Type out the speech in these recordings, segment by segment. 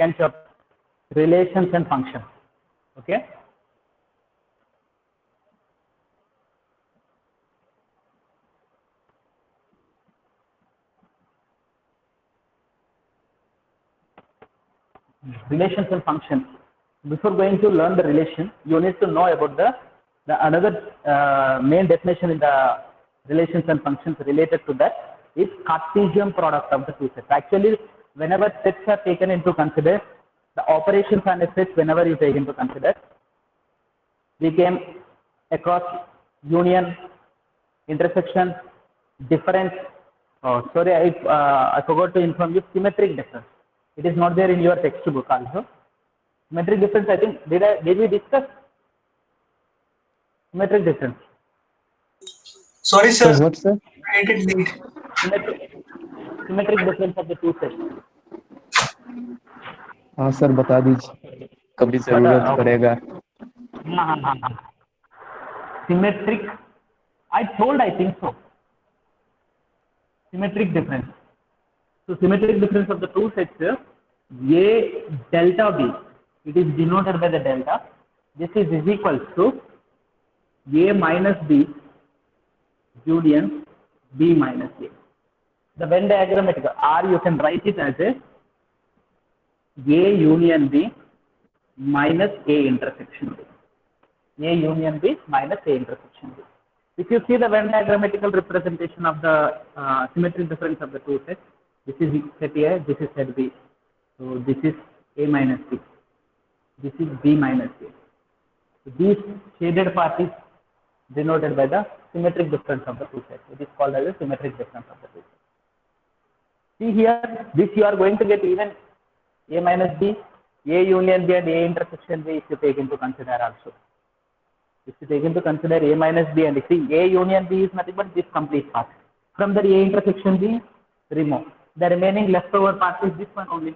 second chapter, relations and functions. Okay. Relations and functions. Before going to learn the relation, you need to know about the another main definition in the relations and functions related to that is Cartesian product of the two sets. Actually, whenever sets are taken into consider, the operations and sets whenever you take into consider, we came across union, intersection, difference. Oh, sorry, I forgot to inform you, symmetric difference. It is not there in your textbook also. Symmetric difference, I think, did we discuss symmetric difference? Sorry, sir. So what, sir? I didn't read. Symmetric difference of the two sets. हाँ sir बता दीजिए कभी जरूरत पड़ेगा. Symmetric, I told, I think so. Symmetric difference. So symmetric difference of the two sets, A delta B, it is denoted by the delta. This is equals to A minus B union B minus A. The Venn diagrammatic R, you can write it as A union B minus A intersection B. A union B minus A intersection B. If you see the Venn diagrammatical representation of the symmetric difference of the two sets, this is set A, this is set B. So this is A minus B. This is B minus A. So these shaded part is denoted by the symmetric difference of the two sets. It is called as a symmetric difference of the two sets. See here, this you are going to get even A minus B, A union B and A intersection B if you take into consider also. If you take into consider A minus B and see A union B is nothing but this complete part. From the A intersection B, remove. The remaining leftover part is this one only.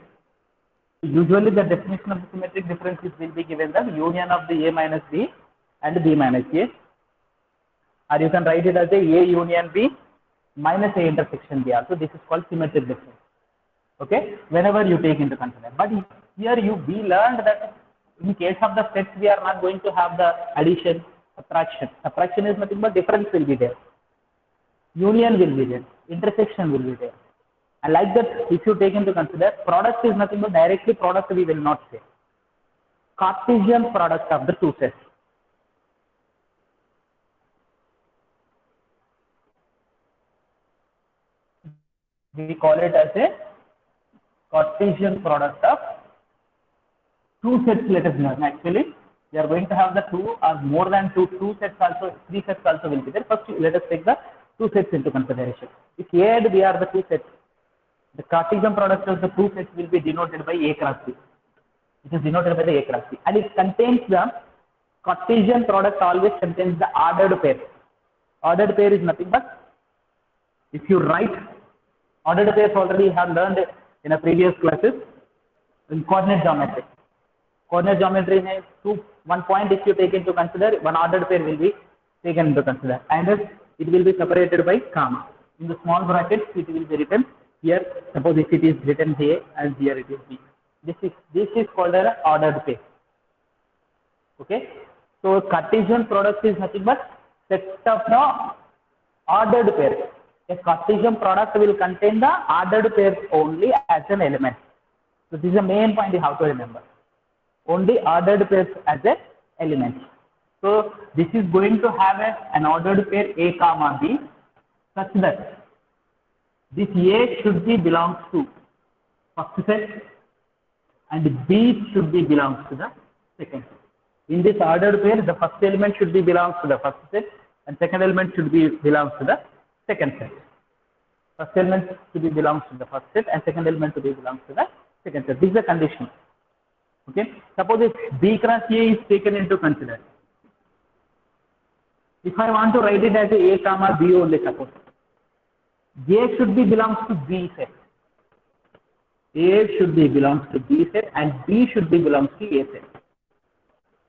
Usually the definition of the symmetric differences will be given the union of the A minus B and B minus A. Or you can write it as a union B minus A intersection B also. This is called symmetric difference. Okay, whenever you take into consider. But here we learned that in case of the sets, we are not going to have the addition, subtraction. Subtraction is nothing but difference will be there. Union will be there. Intersection will be there. And like that, if you take into consider, product is nothing but directly product we will not say. Cartesian product of the two sets. We call it as a Cartesian product of two sets. Let us learn. Actually, we are going to have the two or more than two sets also, three sets also will be there. First, let us take the two sets into consideration. If A and B are the two sets, the Cartesian product of the two sets will be denoted by A cross B. It is denoted by the A cross B. And it contains the Cartesian product always contains the ordered pair. Ordered pair is nothing but, if you write, ordered pairs already have learned in a previous classes in coordinate geometry. Coordinate geometry has one point if you take into consider, one ordered pair will be taken into consider. And it will be separated by comma. In the small brackets, it will be written here. Suppose if it is written A and here it is B. This is called an ordered pair. Okay. So Cartesian product is nothing but set of the ordered pairs. A Cartesian product will contain the ordered pairs only as an element. So this is the main point you have to remember. Only ordered pairs as an element. So this is going to have an ordered pair A comma B such that this A should be belongs to first set and B should be belongs to the second set. In this ordered pair, the first element should be belongs to the first set and second element should be belongs to the second set. First element to be belongs to the first set and second element to be belongs to the second set. This is the condition. Okay. Suppose if B cross A is taken into consider. If I want to write it as A comma B only, suppose A should be belongs to B set. A should be belongs to B set and B should be belongs to A set.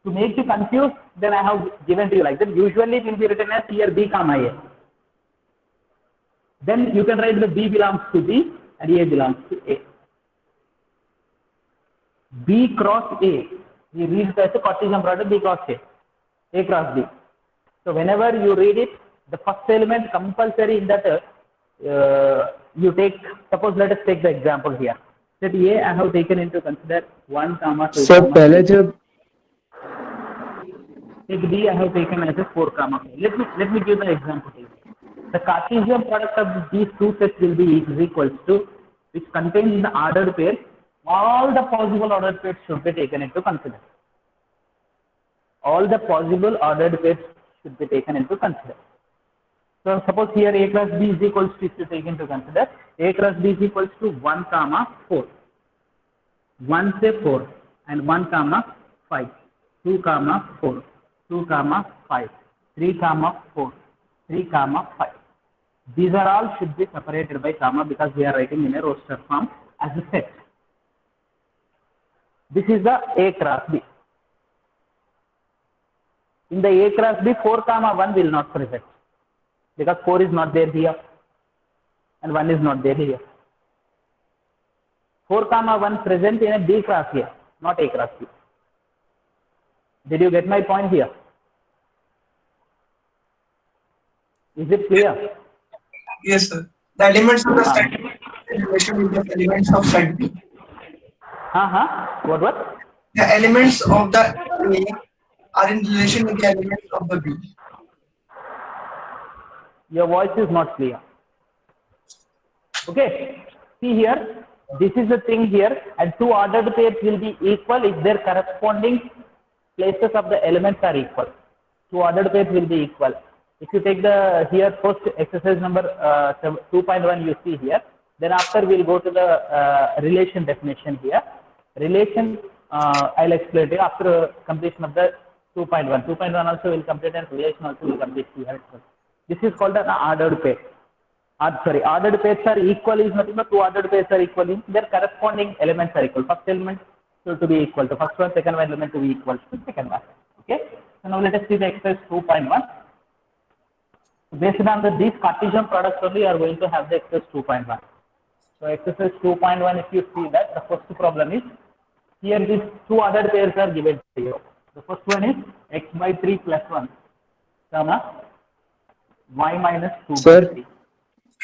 To make you confused, then I have given to you like that. Usually it will be written as here B comma A. Then you can write the B belongs to B and A belongs to A. B cross A. We read it as a Cartesian product B cross A cross B. So whenever you read it, the first element compulsory in that you take, suppose let us take the example here. Set A I have taken into consider 1, 2, sir पहले 3. जब Take B I have taken as a 4, 5. Let me give the example here. The Cartesian product of these two sets will be is equals to, which contains the ordered pair. All the possible ordered pairs should be taken into consider. All the possible ordered pairs should be taken into consider. So suppose here A cross B is equals to, if you take into consider, A cross B is equals to 1, 4. 1 say 4 and 1, 5. 2, 4. 2, 5. 3, 4. 3, 5. These are all should be separated by comma because we are writing in a roster form as a set. This is the A cross B. In the A cross B, 4, 1 will not present because 4 is not there here and 1 is not there here. 4, 1 present in a B cross here, not A cross B. Did you get my point here? Is it clear? Yes, sir. The elements of the set B in relation with the elements of set B. What? The elements of the A are in relation with the elements of the B. Your voice is not clear. Okay. See here, this is the thing here, and two ordered pairs will be equal if their corresponding places of the elements are equal. Two ordered pairs will be equal. If you take the here first exercise number 2.1 you see here, then after we'll go to the relation definition here. Relation I'll explain to you after completion of the 2.1. 2.1 also will complete and relation also will complete here. This is called an ordered pair. Ordered pairs are equal is nothing but two ordered pairs are equal in their corresponding elements are equal. First element to be equal to first one, second one element to be equal to second one. Okay. So now let us see the exercise 2.1. Based on these Cartesian products only, you are going to have the exercise 2.1. So exercise 2.1, if you see that the first problem is here these two ordered pairs are given to you. The first one is x by 3 plus 1, comma y minus 2 sir by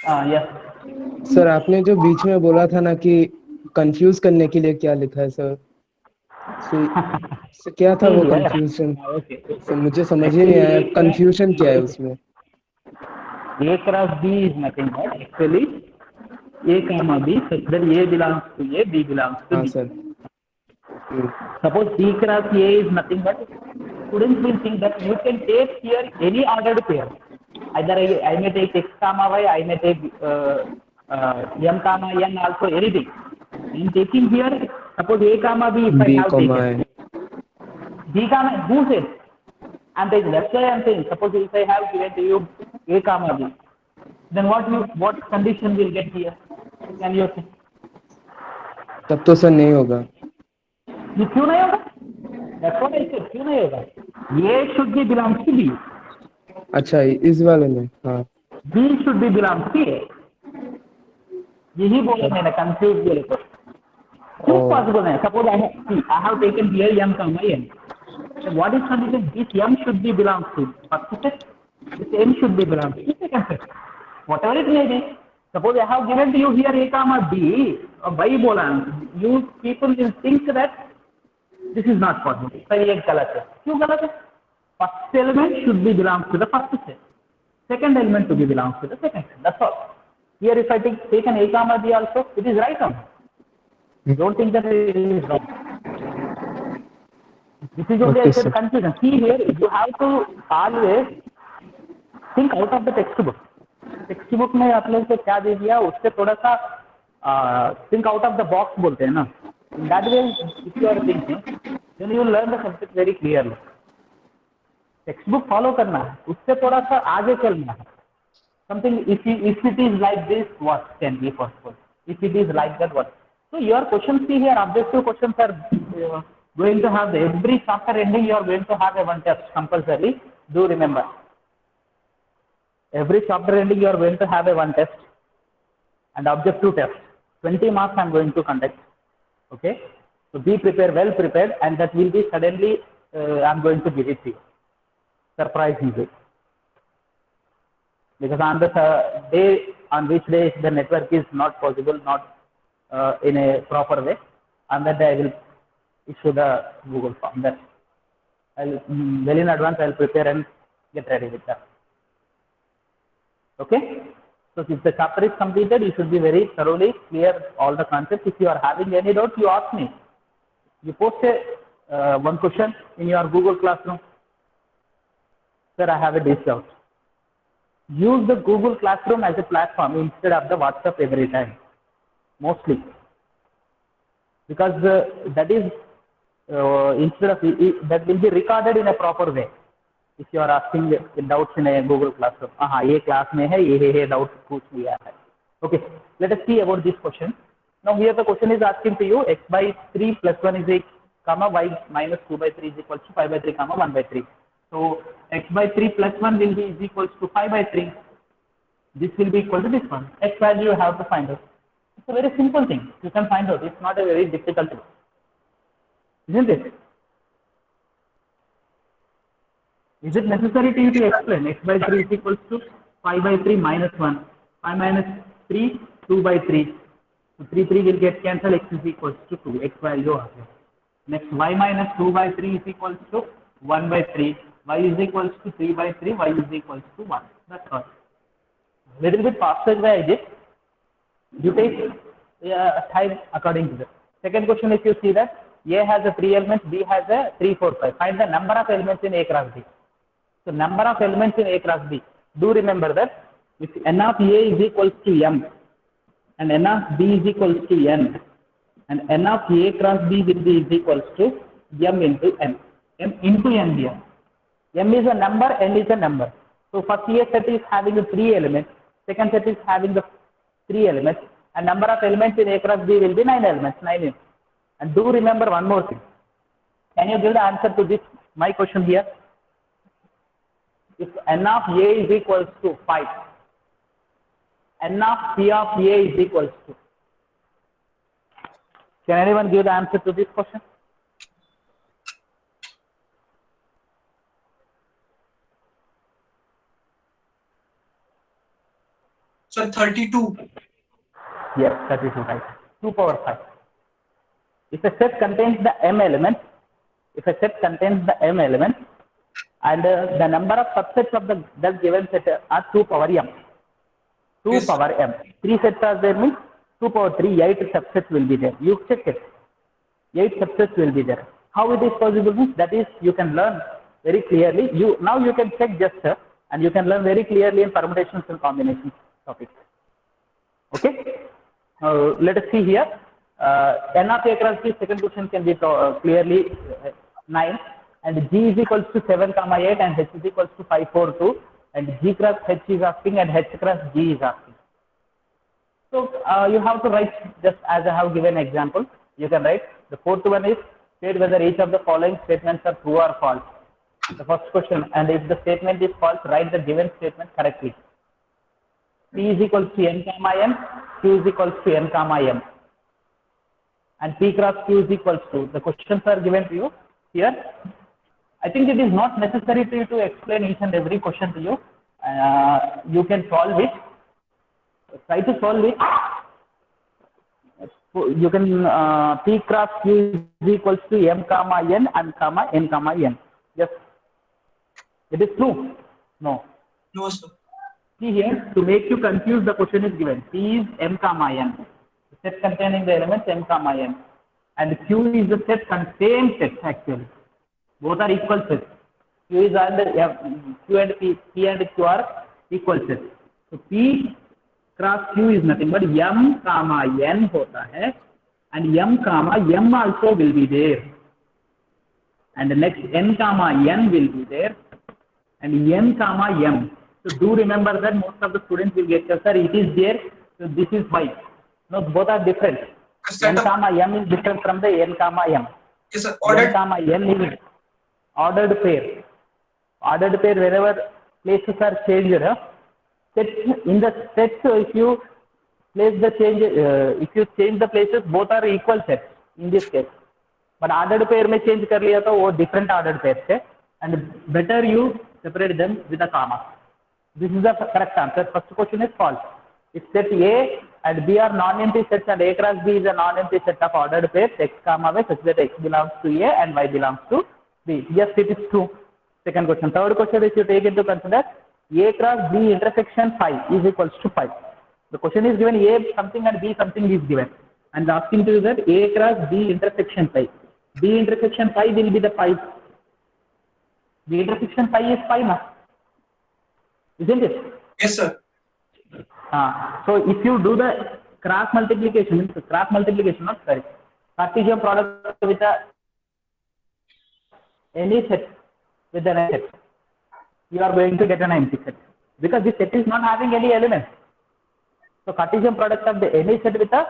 3. Yes. Sir आपने जो बीच में बोला था ना कि confuse करने के लिए क्या लिखा है सर, सर क्या था वो कंफ्यूजन? सर मुझे समझ ही नहीं आया कंफ्यूजन क्या है उसमें. A cross B is nothing but actually A comma B such that A belongs to A, B belongs to हाँ B. Sir. Suppose B cross A is nothing but students will think that you can take here any ordered pair. Either I may take x comma y, I may take m comma n also anything. I am taking here suppose A comma B if B I have comma taken. B comma who says? I am taking. That's why I am saying. Suppose if I have given to you A comma B, then what condition will get here? Can you say? तब तो sir नहीं होगा. ये क्यों नहीं होगा? That's what I said. क्यों नहीं होगा? A should be belongs to B. अच्छा इस वाले में हाँ. B should be belongs to A. यही बोला मैंने confused बोले तो. क्यों possible है? Suppose I have taken here m comma n. So what is condition? This m should be belongs to first set. This m should be belongs to second set. Whatever it may be. Suppose I have given to you here A comma B or by bola, you people will think that this is not possible. सही एक गलत है. क्यों गलत है? First element should be belongs to the first set. Second element to be belongs to the second set. That's all. Here if I take an A comma B also, it is right on. Don't think that it is wrong. This is only I said confusion. See here, you have to always think out of the textbook. Text में आप लोग को क्या दे दिया उससे थोड़ा सा think out of the box बोलते हैं ना. That way if you are thinking then you learn the subject very clearly. Textbook follow करना है, उससे थोड़ा सा आगे चलना है. Something if it is like this what can be possible, if it is like that what. So your question see here objective questions are going to have every chapter ending you are going to have a one test compulsory. Do remember, every chapter ending you are going to have a one test and objective test. 20 marks I am going to conduct. Okay. So be prepared, well prepared, and that will be suddenly I'm going to give it to you, surprisingly. Because on the day on which day the network is not possible, not in a proper way, on that day I will issue the Google form. That I'll well in advance I'll prepare and get ready with that. Okay. So if the chapter is completed, you should be very thoroughly clear all the concepts. If you are having any doubt, you ask me. You post one question in your Google Classroom. Sir, I have a this doubt. Use the Google Classroom as a platform instead of the WhatsApp every time, mostly, because that is instead of that will be recorded in a proper way. If you are asking doubts in a Google Classroom, ये class में है ये doubt पूछ लिया है. Okay, let us see about this question. Now here the question is asking to you: x by 3 plus 1 is equal, comma y minus 2 by 3 is equal to 5 by 3, comma 1 by 3. So x by 3 plus 1 will be is equals to 5 by 3. This will be equal to this one. X value you have to find out. It's a very simple thing. You can find out. It's not a very difficult thing, isn't it? Is it necessary to you to explain? X by 3 is equals to 5 by 3 minus 1. 5 minus 3, 2 by 3. So 3 will get cancelled. X is equals to 2. X value. Next, y minus 2 by 3 is equals to 1 by 3. Y is equals to 3 by 3. Y is equals to 1. That's all. Little bit faster way I did. You take time according to that. Second question, if you see that A has a 3 elements, B has a 3, 4, 5. Find the number of elements in A cross B. So number of elements in A cross B. Do remember that if n of A is equals to m and n of B is equals to n, and n of A cross B will be is equals to m into n. M into n here. M is a number, n is a number. So first A set is having the 3 elements, second set is having the 3 elements, and number of elements in A cross B will be 9 elements, 9. And do remember one more thing. Can you give the answer to this, my question here? If n of A is equals to 5, n of P of A is equals to. Can anyone give the answer to this question? Sir, 32. Yes, 32, right. 2 power 5. If a set contains the m elements, and the number of subsets of the given set are 2 power m. 2 Yes. power m. 3 sets are there means 2 power 3, 8 subsets will be there. You check it. 8 subsets will be there. How it is possible means that is you can learn very clearly. Now you can check just and you can learn very clearly in permutations and combinations topics. Okay. Let us see here. N of A cross B, second question can be clearly 9, and G is equals to 7, 8, and H is equals to 5, 4, 2, and G cross H is asking, and H cross G is asking. So you have to write just as I have given example. You can write the fourth one is state whether each of the following statements are true or false. The first question, and if the statement is false, write the given statement correctly. P is equals to n comma n, Q is equals to n comma m, and P cross Q is equals to. The questions are given to you here. I think it is not necessary to you to explain each and every question to you. You can solve it. Try to solve it. You can P cross Q is equals to m comma n and comma n comma n. Yes. It is true. No. No, sir. See here, to make you confused, the question is given. P is m comma n. The set containing the elements m comma n. And Q is the set, same set actually. Both are equal sets. Q is under Q and P and Q are equal sets. So P cross Q is nothing but m comma n hota hai, and m comma m also will be there. And the next n comma n will be there, and n comma m. So do remember that most of the students will get, sir, it is there, so this is why. No, both are different. N comma m is different from the n comma m. Yes, sir. Ordered. N comma n is ordered pair. Ordered pair, wherever places are changed, sets in the sets, if you place the change, if you change the places, both are equal sets in this case. But ordered pair में change कर लिया तो वो different ordered pair थे and better you separate them with a comma. This is the correct answer. First question is false. If set A and B are non-empty sets and A cross B is a non-empty set of ordered pairs x comma y such that x belongs to A and y belongs to B. Yes, it is true. Second question. Third question is you take into consider A cross B intersection phi is equals to phi. The question is given A something and B something is given and asking to you that A cross B intersection phi. B intersection phi will be the phi. The intersection phi is phi na. Isn't it? Yes, sir. So if you do the cross multiplication, not sorry, Cartesian product with any set with an set, you are going to get an empty set because this set is not having any elements. So Cartesian product of the any set with a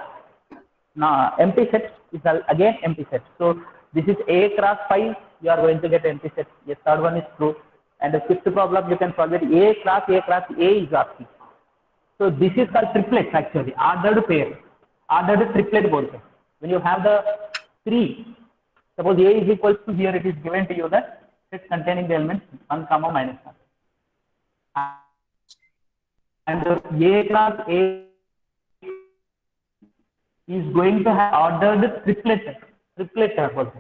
empty set is again empty set. So this is A cross phi. You are going to get empty set. Yes, third one is true. And the fifth problem you can solve it. A cross A is asking. So this is called triplets actually. Ordered pair. Ordered triplet both. When you have the three, suppose A is equals to here it is given to you that set containing the elements 1 comma minus 1. And A cross A is going to have ordered triplet also.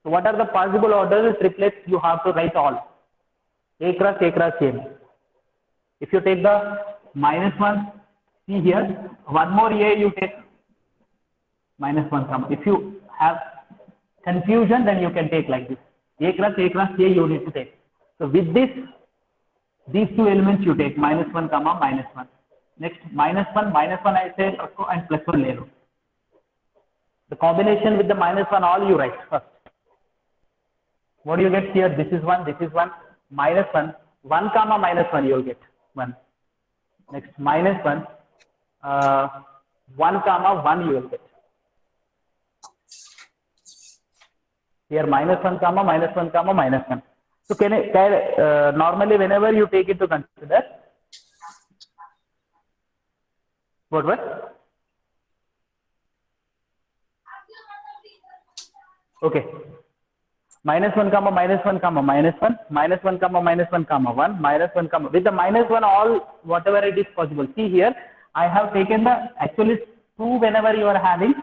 So what are the possible ordered triplets? You have to write all. A cross A. If you take the minus 1, see here, one more A you take minus 1 comma. If you have confusion, then you can take like this. A cross A you need to take. So with this, these two elements you take minus 1 comma minus 1. Next minus 1 I say and plus 1 ले लो. The combination with the minus 1 all you write first. What do you get here? This is 1. Minus 1 comma minus 1 you will get 1. Next minus 1, 1 comma 1 you will get. Here minus 1 comma minus 1 comma minus 1. So normally whenever you take it to consider, what? Okay. Minus 1 comma minus 1 comma minus 1, minus 1 comma minus 1 comma 1, minus 1 comma with the minus 1 all whatever it is possible. See here, I have taken the actually 2 whenever you are having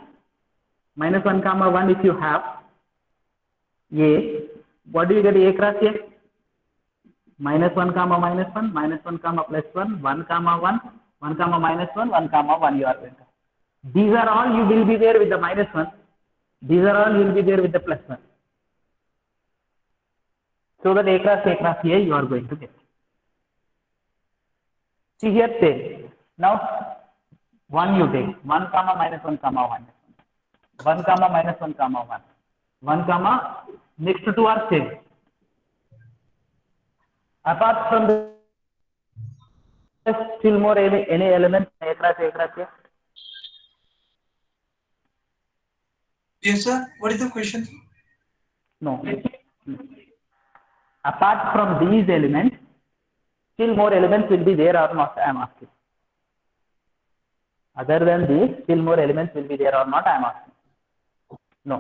minus 1 comma 1 if you have A, what do you get? A cross A? Minus 1 comma minus 1, minus 1 comma plus 1, 1 comma 1, 1 comma minus 1, 1 comma 1 you are going to. These are all you will be there with the minus 1. These are all you will be there with the plus 1. So that A cross A you are going to get. See here same. Now 1 you take 1 comma minus 1 comma 1. 1 comma minus 1 comma 1. 1 comma next two are same. Apart from this, still more any element A cross A? Yes, sir. What is the question? No. Apart from these elements, still more elements will be there or not? I am asking. Other than these, still more elements will be there or not? I am asking. No.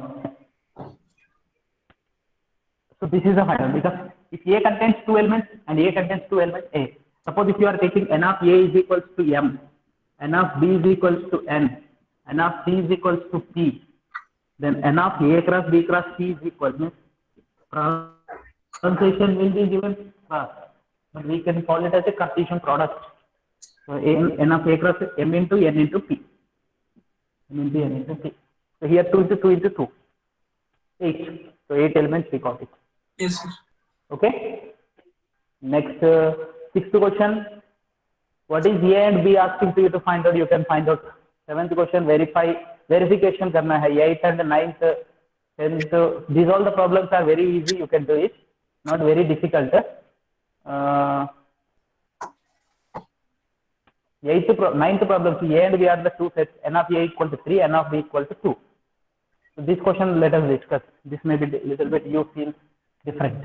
So this is the final because if A contains 2 elements and A contains 2 elements A. Suppose if you are taking n of A is equals to M, n of B is equals to N, n of C is equals to P, then n of A cross B cross C is equal to pronunciation will be given first, but we can call it as a Cartesian product. So n of A cross M into N into P. M into N into P. So here 2 into 2 into 2. 8. So 8 elements we got it. Yes, sir. Okay. Next, sixth question. What is A and B asking to you to find out? You can find out. Seventh question. Verification करना है. 8th and 9th, 10th. These all the problems are very easy. You can do it. Not very difficult. 9th problem. A and B are the two sets. N of A equal to 3. N of B equal to 2. So this question let us discuss. This may be a little bit you feel different.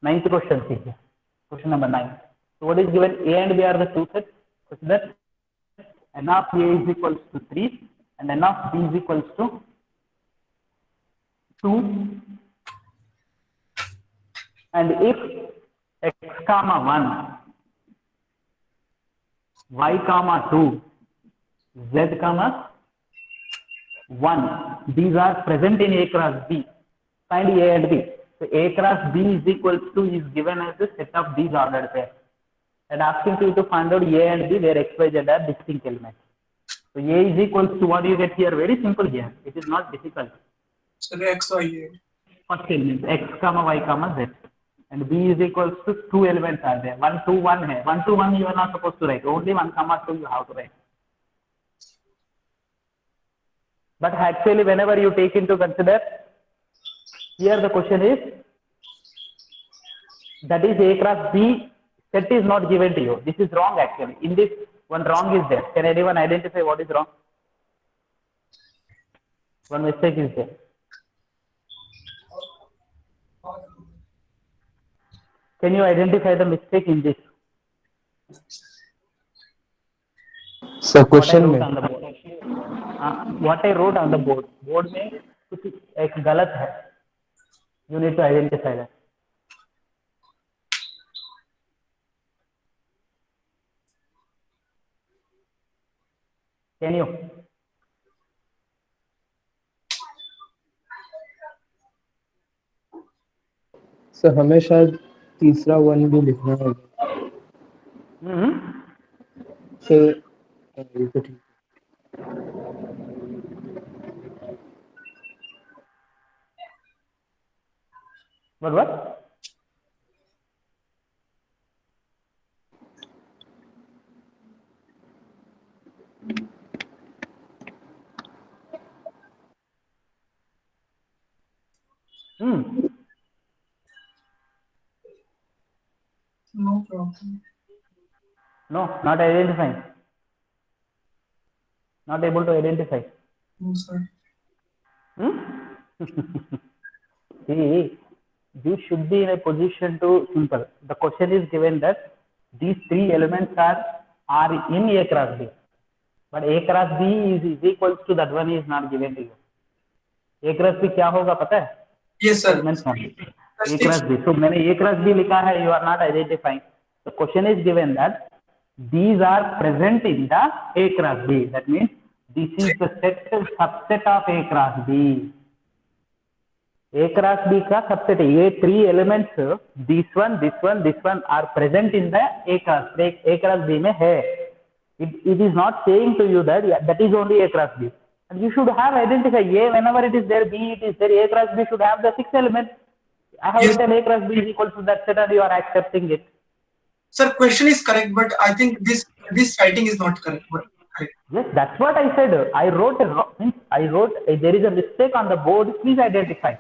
9th question. Question number 9. So what is given? A and B are the two sets. Consider n of A is equals to 3 and n of b is equals to 2, and if x comma 1, y comma 2, z comma 1, these are present in A cross B, find A and B. So A cross B is equals to is given as the set of these ordered pairs, and asking you to find out A and B where x, y, z are distinct elements. So A is equals to, what do you get here? Very simple here. It is not difficult. So x, y, a. First element x comma y comma z, and B is equals to 2 elements are there. 1, 2, 1 hai. 1, 2, 1 you are not supposed to write. Only 1 comma 2 you have to write. But actually, whenever you take into consider, here the question is, that is A cross B set is not given to you. This is wrong actually. In this, one wrong is there. Can anyone identify what is wrong? One mistake is there. Can you identify the mistake in this? Sir question में what I wrote on the board. Board में कुछ एक गलत है. You need to identify that. Can you? Sir हमें शायद तीसरा one भी लिखना होगा. सर ये तो ठीक. What? No problem. No, not identifying. Not able to identify. No, sir. See, you should be in a position to simple. The question is given that these three elements are in A cross B, but A cross B is equals to that one is not given to you. A cross B क्या होगा पता है? Yes, sir. Elements only. A cross B. So मैंने A cross B लिखा है. You are not identifying. The question is given that these are present in the A cross B. That means this is the subset of A cross B. A cross B का subset है. ये three elements, this one are present in the A cross B में है. It is not saying to you that that is only A cross B. And you should have identified A whenever it is there, B it is there. A cross B should have the 6 elements. I have written A cross B is equal to that set, and you are accepting it. Sir, question is correct, but I think this writing is not correct. Yes, that's what I said. I wrote there is a mistake on the board. Please identify.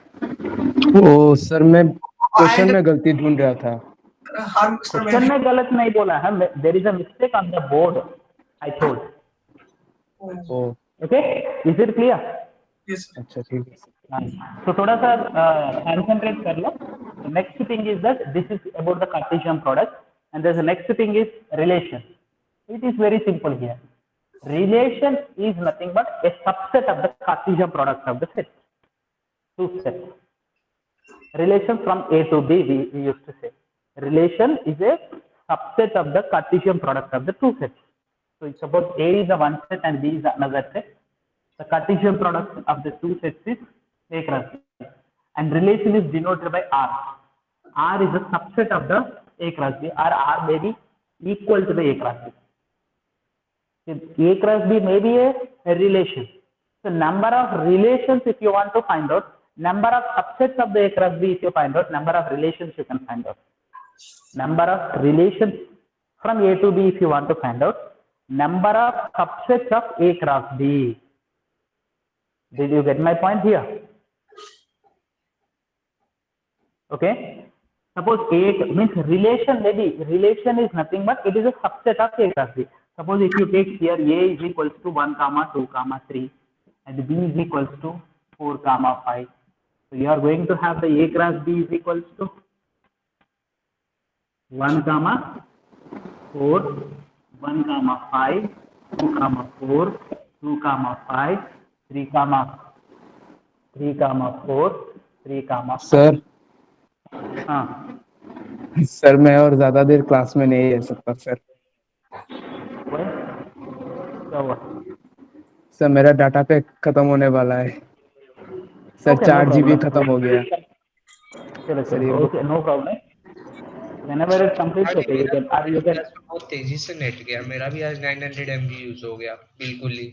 ओ sir मैं question में गलती ढूंढ रहा था. Question में गलत नहीं बोला है. There is a mistake on the board. I told. O Okay, is it clear? Yes, sir. अच्छा ठीक है. So थोड़ा सा concentrate कर लो. The next thing is that this is about the Cartesian product, and there's the next thing is relation. It is very simple here. Relation is nothing but a subset of the Cartesian product of the set. Two sets. Relation from A to B, we used to say. Relation is a subset of the Cartesian product of the two sets. So suppose A is a one set and B is another set. The Cartesian product of the two sets is A cross B. And relation is denoted by R. R is a subset of the A cross B, or R may be equal to the A cross B. A cross B may be a relation. So number of relations, if you want to find out, number of subsets of the A cross B, if you find out, number of relations you can find out. Number of relations from A to B, if you want to find out, number of subsets of A cross B. Did you get my point here? Okay. Suppose A means relation, maybe relation is nothing but it is a subset of A cross B. Suppose if you take here A is equals to 1, 2, 3 and B is equals to 4, 5. So you are going to have the A cross B is equals to 1, 4, 1, 5, 2, 4, 2, 5, 3, 3, 4, 3, 5. Sir हाँ sir मैं और ज्यादा देर class में नहीं रह सकता sir. वही क्या हुआ? सर मेरा डाटा पैक खत्म होने वाला है sir. Okay, no 4 GB problem. खत्म हो गया चलो सर। ये चलो, okay, no problem. whenever it completes, आज okay, मेरा you can आज बहुत तेजी से नेट गया, मेरा भी आज 900 MB यूज हो गया बिल्कुल ही।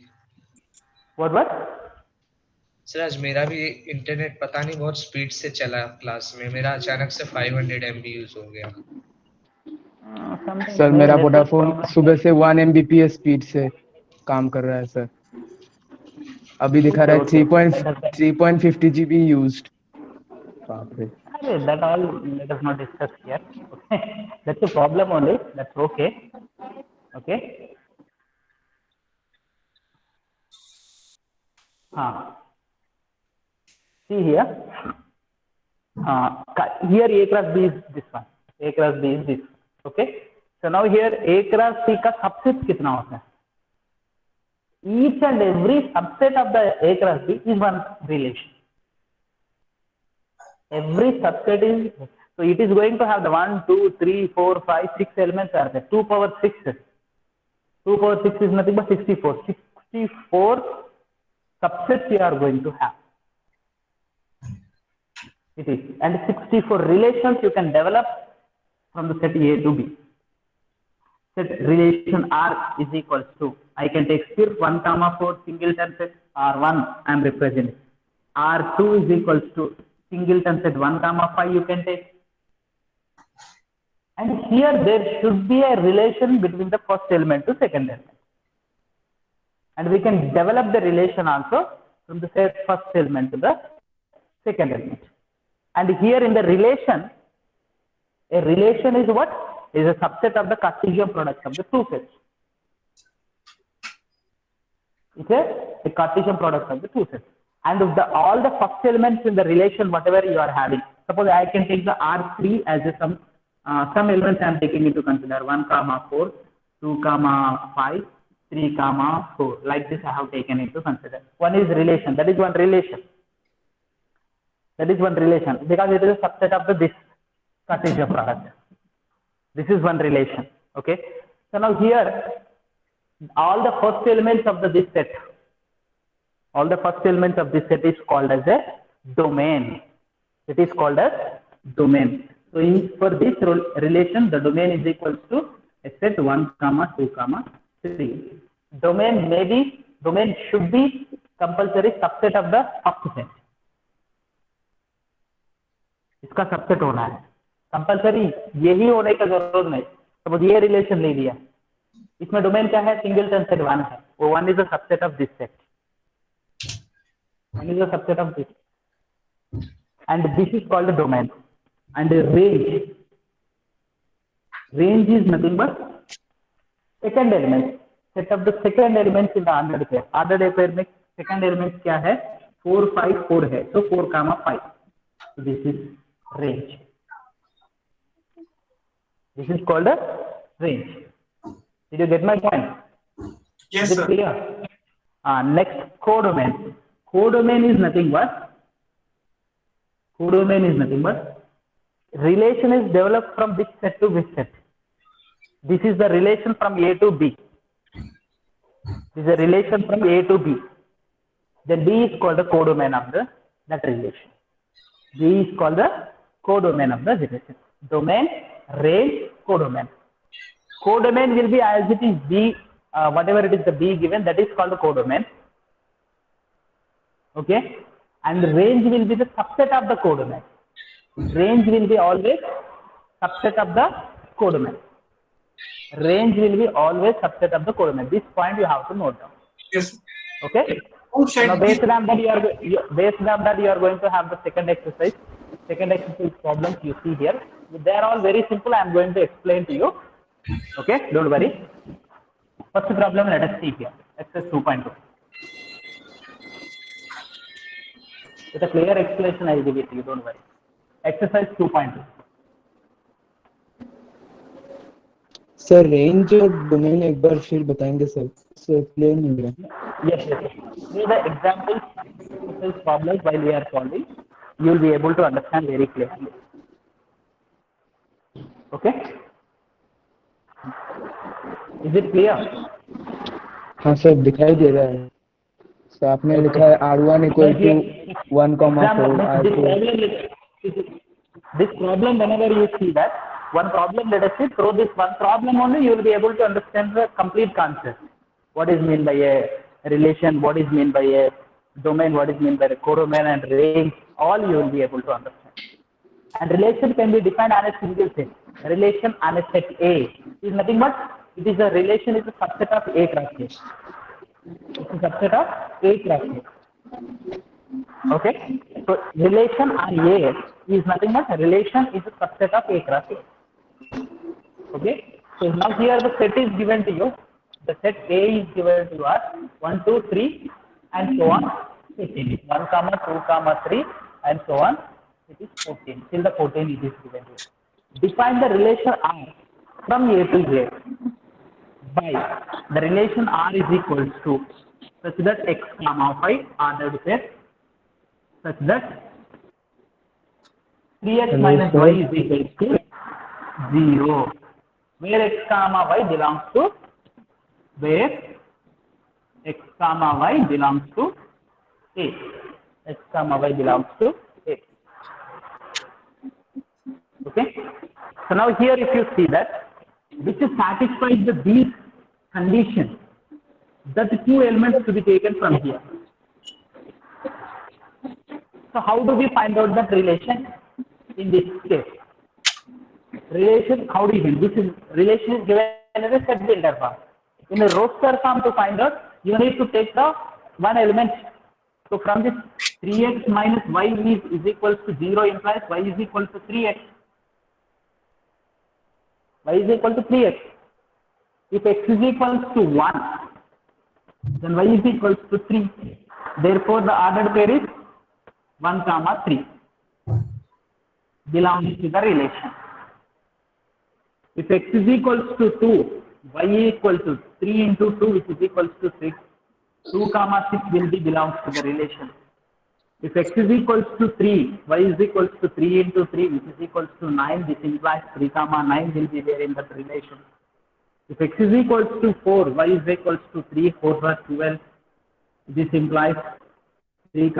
what सर आज मेरा भी इंटरनेट पता नहीं बहुत स्पीड से चला क्लास में, मेरा अचानक से 500 MB यूज हो गया। something सर may मेरा network वोडाफोन problem सुबह से 1 Mbps स्पीड से काम कर रहा है सर। अभी दिखा रहा है okay 3.50 GB यूज्ड। बाप रे। अरे that all let us not discuss here. Okay, that's a problem only, that's okay. Okay, see here, here A cross B is this one, A cross B is this. Okay, so now here A cross C का subset कितना होता है? Each and every subset of the A cross B is one relation. Every subset is, so it is going to have the 1, 2, 3, 4, 5, 6 elements are there. 2 power 6. 2 power 6 is nothing but 64. 64 subsets you are going to have. It is, and 64 relations you can develop from the set A to B. Set relation R is equals to, I can take here 1, 4 singleton set R1 I am representing. R2 is equals to singleton set 1, 5 you can take. And here there should be a relation between the first element to second element. And we can develop the relation also from the first element to the second element. And here in the relation, a relation is what? Is a subset of the Cartesian product of the two sets. It's a Cartesian product of the two sets. And if all the first elements in the relation, whatever you are having, suppose I can take the R3 as some elements I am taking into consider 1, 4, 2, 5, 3, 4. Like this I have taken into consider. One is relation. That is one relation. That is one relation because it is a subset of this Cartesian product. This is one relation. Okay. So now here, all the first elements of this set, all the first elements of this set is called as a domain. It is called as domain. So for this relation, the domain is equal to a set 1, 2, 3. Domain should be compulsory subset of the first set. इसका subset होना है compulsory, यही होने का जरूरत नहीं। Suppose ये relation ले लिया, इसमें डोमेन क्या है? सिंगलटन सेट 1 है, वो 1 is a subset of this set, 1 is a subset of this, and this is called domain. And range is nothing but second element, set of the second elements in the ordered pair. Ordered pair में second element क्या है? 4, 5, 4 है, तो 4, 5. So this is range. This is called a range. Did you get my point? Yes, is it sir. clear? Next, codomain. Codomain is nothing but relation is developed from which set to which set. This is the relation from A to B. This is a relation from A to B. Then B is called the codomain of that relation. B is called the codomain of the relation. Domain, range, codomain. Codomain will be as it is B, whatever it is the B given, that is called the codomain. Okay, and range will be the subset of the codomain. Range will be always subset of the codomain. Range will be always subset of the codomain. This point you have to note down. Yes. Okay. Set Now, B. based on that, you are going to have the second exercise. Second exercise problems you see here. They are all very simple. I am going to explain to you. Okay, don't worry. First problem, let us see here. Exercise 2.2. With a clear explanation, I will give it to you. Don't worry. Exercise 2.2. Sir range और domain एक बार फिर बताएंगे sir, clear नहीं हुआ. Yes, yes, yes. These are examples of these problems while we are solving. You will be able to understand very clearly. Okay? Is it clear? हाँ sir दिखाई दे रहा है। तो आपने लिखा है R1 equal to 1,4 R2। This problem, whenever you see that, one problem, let us say, through this one problem only, you will be able to understand the complete concept. What is meant by a relation, what is meant by a domain, what is meant by a codomain and range, all you will be able to understand. And relation can be defined on a single set. Relation on a set A is nothing but, it is a relation, is a subset of A cross A. It's a subset of A cross A. Okay, so relation on A is nothing but relation is a subset of A cross A. Okay, so now here the set is given to you. The set A is given to us 1, 2, 3, and so on. 14. 1, 2, 3, and so on. It is 14. Till the 14 it is given to you. Define the relation R from A to Z by the relation R is equals to such that x comma 5 ordered set such that 3x minus y is equal to 0, where x comma y belongs to, where x comma y belongs to A. X comma y belongs to A. Okay. So now here if you see that, which satisfies these conditions, that the two elements to be taken from here. So how do we find out that relation in this case? Relation, how do you find? This is relation is given in a set builder form. In a roster form, to find out, you need to take the one element. So from this 3x minus y is equals to 0 implies y is equal to 3x. Y is equal to 3x. If x is equals to 1, then y is equals to 3. Therefore, the ordered pair is 1, 3 belongs to the relation. If x is equals to 2, y is equal to 3 into 2, which is equals to 6. 2, 6 will be belongs to the relation. If x is equals to 3, y is equals to 3 into 3, which is equals to 9, this implies 3, 9 will be there in that relation. If x is equals to 4, y is equals to 3, 4 plus 12, this implies 4,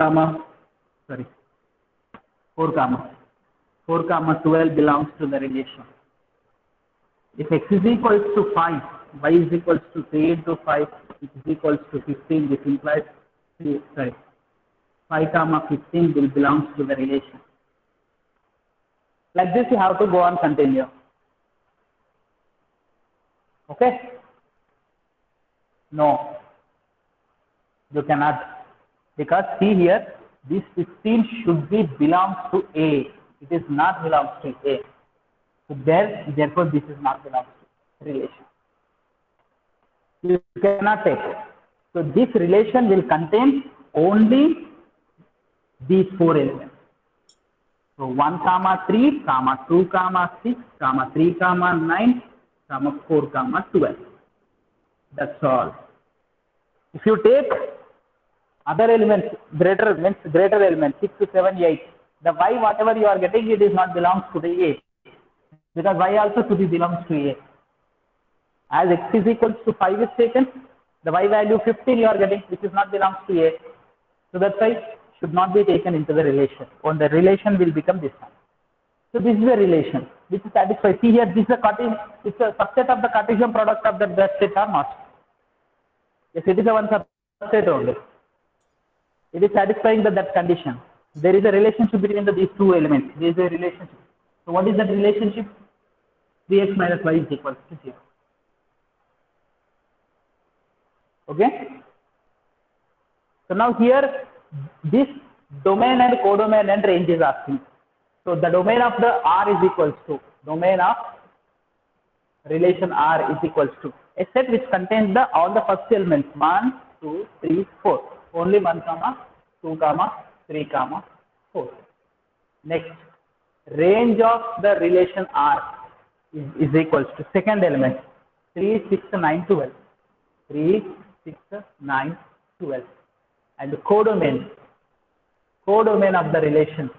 12 belongs to the relation. If x is equals to 5, y is equals to 3 into 5, which is equals to 15, this implies 5, 15 will belongs to the relation. Like this you have to go on continue. Okay? No, you cannot, because see here, this 15 should be belongs to A. It is not belongs to A. So therefore this is not belongs to relation. You cannot take it. So this relation will contain only these 4 elements. So 1, 3, 2, 6, 3, 9, 4, 12. That's all. If you take other elements, greater elements, 6 to 7, 8, the y whatever you are getting, it is not belongs to the A. Because y also to be belongs to A. As x is equals to 5 is taken, the y value 15 you are getting, which is not belongs to A. So that's why should not be taken into the relation. When the relation will become this one. So this is a relation which is satisfied. See here, this is it's a subset of the Cartesian product of that set or not. Yes, it is a one subset only. It is satisfying that condition. There is a relationship between these two elements. There is a relationship. So what is that relationship? 3x minus y is equal to 0. Okay. So now here, this domain and codomain and range is asking. So the domain of the R is equals to, domain of relation R is equals to a set which contains all the first elements 1, 2, 3, 4. Only 1, 2, 3, 4. Next, range of the relation R is equals to second element 3, 6, 9, 12. 3, 6, 9, 12. And the codomain of the relation,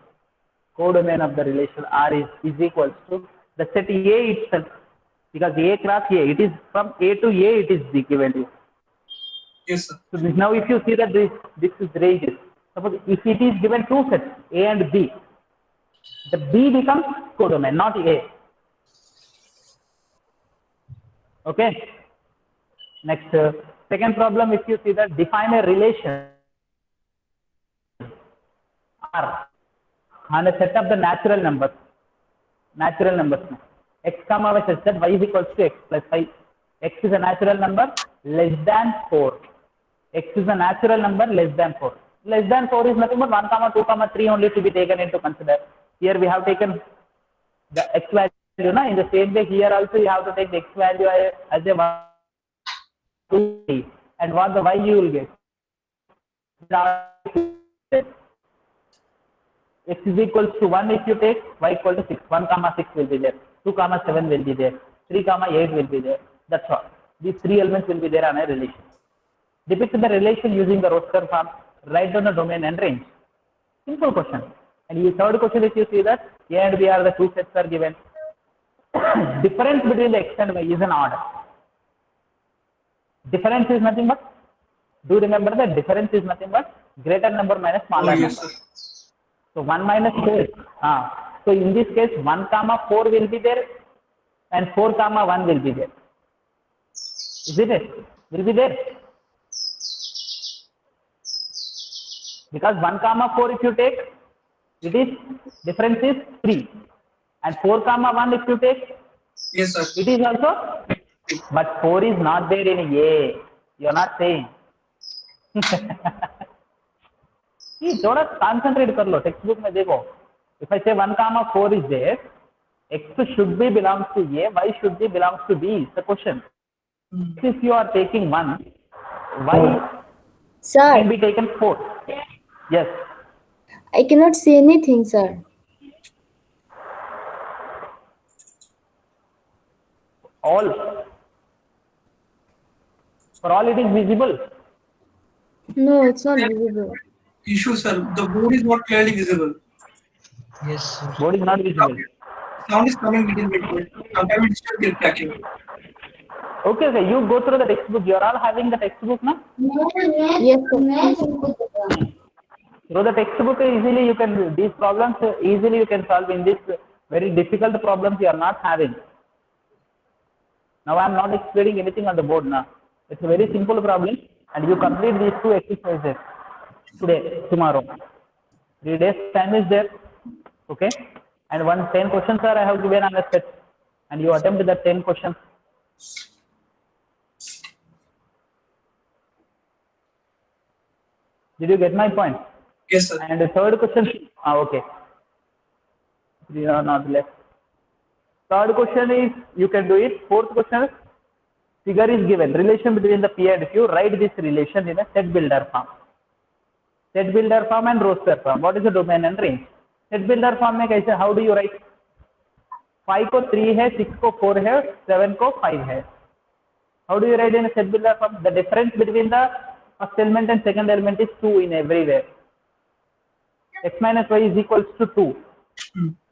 R is equals to the set A itself, because A cross A, it is from A to A, it is given to you. Yes, sir. So now if you see that this is ranges, suppose if it is given two sets, A and B, the B becomes codomain, not A. Okay. Next, second problem, if you see that define a relation R on a set of the natural numbers, x comma y such that y is equals to x plus 5. X is a natural number less than 4. X is a natural number less than 4. Less than 4 is nothing but 1 comma 2 comma 3 only to be taken into consider. Here we have taken the x value. In the same way, here also you have to take the x value as a 1, 2, 3, and what the y you will get. X is equals to 1 if you take, y equal to 6. 1 comma 6 will be there. 2 comma 7 will be there. 3 comma 8 will be there. That's all. These three elements will be there on a relation. Depict the relation using the roster form. Write down the domain and range. Simple question. And the third question, if you see that A and B are the two sets are given. Difference between the x and y is an order. Difference is nothing but, do remember that difference is nothing but greater number minus smaller number. Yes, sir. So 1 minus 4. So in this case, 1 comma 4 will be there and 4 comma 1 will be there. Isn't it? Will be there. Because 1 comma 4 if you take, it is, difference is 3. And 4 comma 1 if you take, Yes, sir. it is also, but 4 is not there in A. You are not saying. थोड़ा concentrate कर लो, textbook में देखो. If I say 1 comma 4 is there, x should be belongs to A, y should be belongs to B is the question. If you are taking 1, y Sir, can be taken 4. Yes. I cannot see anything, sir. All. For all it is visible. No, it's not visible. Issue, sir. The board is not clearly visible. Yes, sir. Board is not visible. Sound is coming little bit, but sometimes it's still get cracking. Okay, you go through the textbook. You are all having the textbook now? Yes, sir. Through the textbook, easily you can, these problems easily you can solve. In this very difficult problems you are not having. Now I am not explaining anything on the board now. It's a very simple problem and you complete these two exercises today, tomorrow. 3 days time is there. Okay. And 10 questions are I have given on the set and you attempt the 10 questions. Did you get my point? Yes, sir. And the third question, okay. 3 are not left. Third question is, you can do it. Fourth question is, figure is given. Relation between the P and Q. Write this relation in a set builder form. Set builder form and roster form. What is the domain and range? Set builder form में कैसे? How do you write? 5 को 3 है, 6 को 4 है, 7 को 5 है. How do you write in a set builder form? The difference between the first element and second element is 2 in everywhere. X minus y is equals to 2.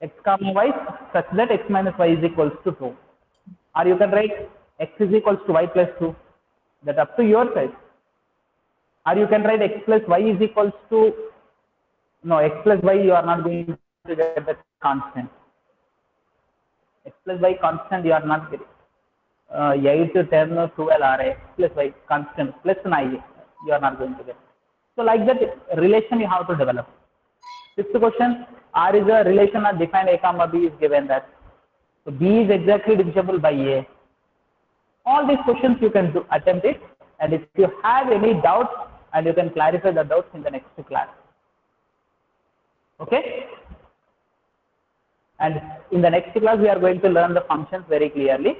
X comma y such that x minus y is equals to 2. Or you can write x is equals to y plus 2. That up to your side. Or you can write x plus y is equals to, no, x plus y you are not going to get that constant. X plus y constant you are not getting. 8, 10, 12 are x plus y constant plus 9 you are not going to get. So like that relation you have to develop. Fifth question, R is a relation of defined A comma B is given that. So B is exactly divisible by A. All these questions you can attempt it, and if you have any doubts, and you can clarify the doubts in the next class. Okay? And in the next class we are going to learn the functions very clearly.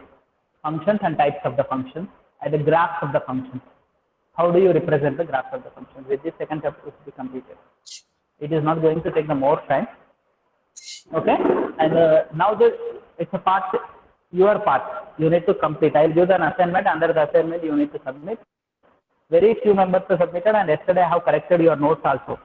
Functions and types of the functions and the graphs of the functions. How do you represent the graphs of the functions? With this second chapter will be completed. It is not going to take the more time. Okay, and now it's a part, your part. You need to complete. I'll give an assignment. Under the assignment, you need to submit Very few members have submitted, and yesterday I have corrected your notes also.